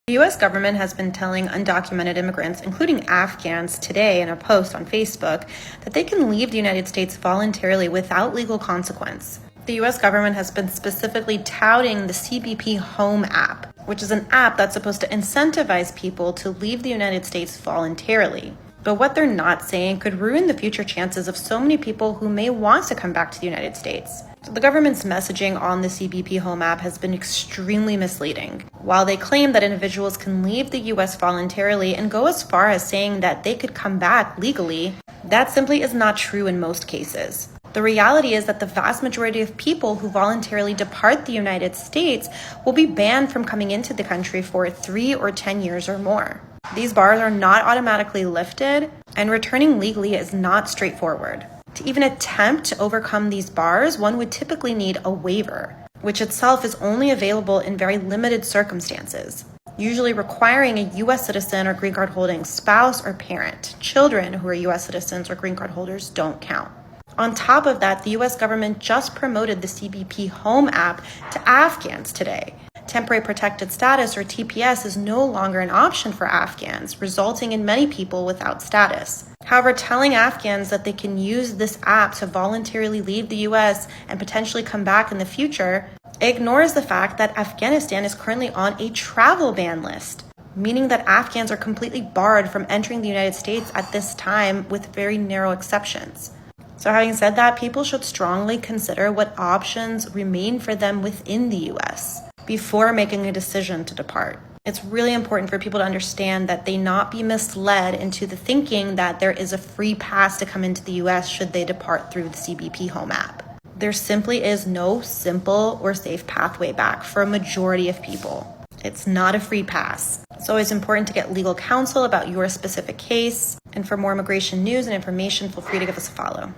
The U.S. government has been telling undocumented immigrants, including Afghans, today in a post on Facebook, that they can leave the United States voluntarily without legal consequence. The U.S. government has been specifically touting the CBP HOME app, which is an app that's supposed to incentivize people to leave the United States voluntarily. But what they're not saying could ruin the future chances of so many people who may want to come back to the United States. So the government's messaging on the CBP HOME app has been extremely misleading. While they claim that individuals can leave the U.S. voluntarily and go as far as saying that they could come back legally, that simply is not true in most cases. The reality is that the vast majority of people who voluntarily depart the United States will be banned from coming into the country for 3 or 10 years or more. These bars are not automatically lifted, and returning legally is not straightforward. To even attempt to overcome these bars, one would typically need a waiver, which itself is only available in very limited circumstances, usually requiring a U.S. citizen or green card holding spouse or parent. Children who are U.S. citizens or green card holders don't count. On top of that, the U.S. government just promoted the CBP HOME app to Afghans today. Temporary protected status, or TPS, is no longer an option for Afghans, resulting in many people without status. However, telling Afghans that they can use this app to voluntarily leave the U.S. and potentially come back in the future ignores the fact that Afghanistan is currently on a travel ban list, meaning that Afghans are completely barred from entering the United States at this time with very narrow exceptions. So having said that, people should strongly consider what options remain for them within the U.S. before making a decision to depart. It's really important for people to understand that they not be misled into the thinking that there is a free pass to come into the U.S. should they depart through the CBP HOME app. There simply is no simple or safe pathway back for a majority of people. It's not a free pass. It's always important to get legal counsel about your specific case. And for more immigration news and information, feel free to give us a follow.